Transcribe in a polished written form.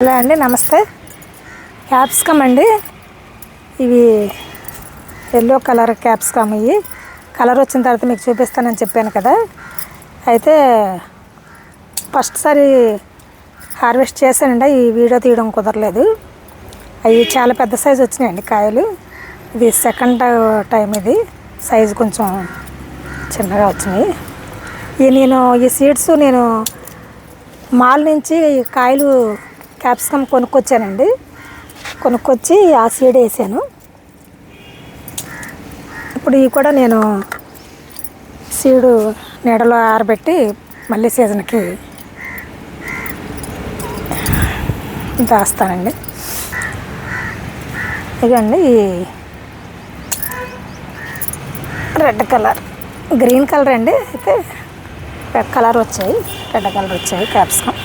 Hello అండి, నమస్తే. Capsicum అండి. ఇవి ఎల్లో కలర్ క్యాప్సికమ్. ఇవి కలర్ వచ్చిన తర్వాత మీకు చూపిస్తానని చెప్పాను కదా. అయితే ఫస్ట్ సారి హార్వెస్ట్ చేశానండి. ఈ వీడియో తీయడం కుదరలేదు. అవి చాలా పెద్ద సైజు వచ్చినాయండి కాయలు. ఇది సెకండ్ టైం. ఇది సైజు కొంచెం చిన్నగా వచ్చినాయి. ఈ సీడ్స్ నేను మాల్ నుంచి కాయలు క్యాప్సికమ్ కొనుక్కొచ్చానండి. కొనుక్కొచ్చి ఆ సీడ్ వేసాను. ఇప్పుడు ఇవి కూడా నేను సీడు నీడలో ఆరబెట్టి మళ్ళీ సీజన్కి దాస్తానండి. ఇదండి ఈ రెడ్ కలర్, గ్రీన్ కలర్ అండి. అయితే రెడ్ కలర్ వచ్చాయి, రెడ్ కలర్ వచ్చాయి క్యాప్సికమ్.